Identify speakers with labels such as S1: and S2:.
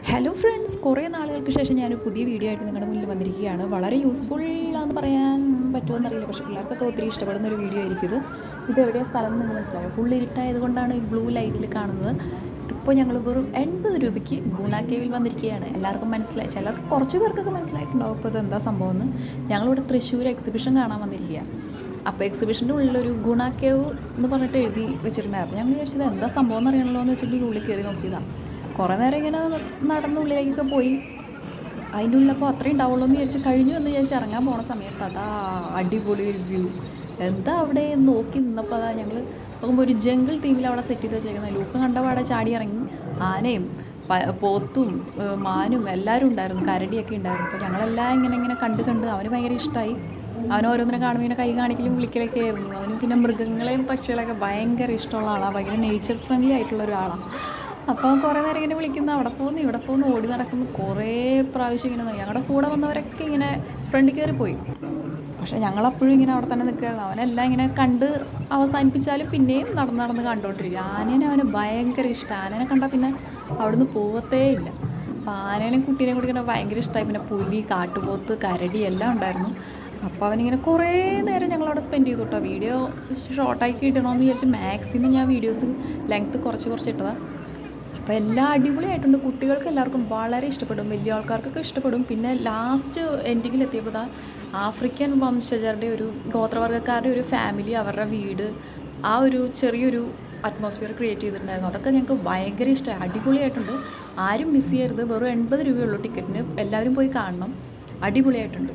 S1: Hello friends, കുറേ നാളുകൾക്ക് ശേഷം ഞാനൊരു പുതിയ വീഡിയോ ആയിട്ട് നിങ്ങളുടെ മുന്നിൽ വന്നിരിക്കുകയാണ്. വളരെ യൂസ്ഫുൾ ആണെന്ന് പറയാൻ പറ്റുമെന്നറിയില്ല, പക്ഷേ പിള്ളേർക്കൊക്കെ ഒത്തിരി ഇഷ്ടപ്പെടുന്ന ഒരു വീഡിയോ ആയിരിക്കും ഇത് എവിടെയാണ് സ്ഥലം എന്ന് നിങ്ങൾ മനസ്സിലായോ? ഫുൾ ഇരുട്ടായത് കൊണ്ടാണ് ഈ ബ്ലൂ ലൈറ്റിൽ കാണുന്നത്. ഇപ്പോൾ ഞങ്ങൾ വെറും 80 രൂപയ്ക്ക് ഗുണ കേവിൽ വന്നിരിക്കുകയാണ്. എല്ലാവർക്കും മനസ്സിലായി, ചിലർക്ക് കുറച്ച് പേർക്കൊക്കെ മനസ്സിലായിട്ടുണ്ടാവും ഇപ്പോൾ ഇത് എന്താ സംഭവം എന്ന്. ഞങ്ങളിവിടെ തൃശ്ശൂർ എക്സിബിഷൻ കാണാൻ വന്നിരിക്കുക. അപ്പോൾ എക്സിബിഷൻ്റെ ഉള്ളിലൊരു ഗുണ കേവ് എന്ന് പറഞ്ഞിട്ട് എഴുതി വെച്ചിട്ടുണ്ടായിരുന്നു. അപ്പോൾ ഞങ്ങൾ വിചാരിച്ചത് എന്താ സംഭവം എന്ന് അറിയണമല്ലോ എന്ന് വെച്ചിട്ട് ഉള്ളിൽ കയറി നോക്കിയതാണ്. കുറേ നേരം ഇങ്ങനെ നടന്നുള്ളിലേക്കൊക്കെ പോയി. അതിൻ്റെ ഉള്ളിലപ്പോൾ അത്രയും ഉണ്ടാവുള്ളൂ എന്ന് വിചാരിച്ച് കഴിഞ്ഞു എന്ന് വിചാരിച്ച് ഇറങ്ങാൻ പോണ സമയത്ത് അതാ അടിപൊളി ഒരു വ്യൂ. എന്താ അവിടെ നോക്കി നിന്നപ്പോൾ അതാ ഞങ്ങൾ നോക്കുമ്പോൾ ഒരു ജംഗിൾ തീമിൽ അവിടെ സെറ്റ് ചെയ്ത് വെച്ചേക്കുന്നത്. ലൂക്ക് കണ്ട പാടെ ചാടി ഇറങ്ങി. ആനയും പോത്തും മാനും എല്ലാവരും ഉണ്ടായിരുന്നു, കരടിയൊക്കെ ഉണ്ടായിരുന്നു. അപ്പോൾ ഞങ്ങളെല്ലാം ഇങ്ങനെ കണ്ട് അവന് ഭയങ്കര ഇഷ്ടമായി. അവൻ ഓരോന്നിനെ കാണുമ്പോൾ ഇങ്ങനെ കൈ കാണിക്കലും വിളിക്കലൊക്കെ ആയിരുന്നു. അവന് പിന്നെ മൃഗങ്ങളെയും പക്ഷികളെയൊക്കെ ഭയങ്കര ഇഷ്ടമുള്ള ആളാണ്, ഭയങ്കര നേച്ചർ ഫ്രണ്ട്ലി ആയിട്ടുള്ള ഒരാളാണ്. അപ്പോൾ കുറേ നേരം ഇങ്ങനെ വിളിക്കുന്ന അവിടെ പോകുന്നു ഇവിടെ പോകുന്നു ഓടി നടക്കുന്നു. കുറേ പ്രാവശ്യം ഇങ്ങനെ ഞങ്ങളുടെ കൂടെ വന്നവരൊക്കെ ഇങ്ങനെ ഫ്രണ്ടിൽ കയറി പോയി. പക്ഷേ ഞങ്ങളപ്പോഴും ഇങ്ങനെ അവിടെ തന്നെ നിൽക്കുകയായിരുന്നു. അവനെല്ലാം ഇങ്ങനെ കണ്ട് അവസാനിപ്പിച്ചാലും പിന്നെയും നടന്ന് കണ്ടുകൊണ്ടിരിക്കും. അവന് ഭയങ്കര ഇഷ്ടമാണ്. ആനേനെ കണ്ടാൽ പിന്നെ അവിടുന്ന് പോകത്തേ ഇല്ല. അപ്പോൾ ആനേനെയും കുട്ടീനെയും കൂടി ഇങ്ങനെ ഭയങ്കര ഇഷ്ടമായി. പിന്നെ പുലി, കാട്ടുപോത്ത്, കരടി എല്ലാം ഉണ്ടായിരുന്നു. അപ്പോൾ അവനിങ്ങനെ കുറേ നേരം ഞങ്ങളവിടെ സ്പെൻഡ് ചെയ്തു കേട്ടോ. വീഡിയോ ഷോർട്ടാക്കി ഇടണമെന്ന് വിചാരിച്ച് മാക്സിമം ഞാൻ വീഡിയോസ് ലെങ്ത്ത് കുറച്ച് ഇട്ടതാണ്. അപ്പോൾ എല്ലാം അടിപൊളിയായിട്ടുണ്ട്. കുട്ടികൾക്ക് എല്ലാവർക്കും വളരെ ഇഷ്ടപ്പെടും, വലിയ ആൾക്കാർക്കൊക്കെ ഇഷ്ടപ്പെടും. പിന്നെ ലാസ്റ്റ് എൻഡിങ്ങിലെത്തിയപ്പോൾ ആഫ്രിക്കൻ വംശജരുടെ ഒരു ഗോത്രവർഗ്ഗക്കാരുടെ ഒരു ഫാമിലി, അവരുടെ വീട്, ആ ഒരു ചെറിയൊരു അറ്റ്മോസ്ഫിയർ ക്രിയേറ്റ് ചെയ്തിട്ടുണ്ടായിരുന്നു. അതൊക്കെ ഞങ്ങൾക്ക് ഭയങ്കര ഇഷ്ടമായി, അടിപൊളിയായിട്ടുണ്ട്. ആരും മിസ് ചെയ്യരുത്. വെറും 80 രൂപയുള്ളൂ ടിക്കറ്റിന്. എല്ലാവരും പോയി കാണണം, അടിപൊളിയായിട്ടുണ്ട്.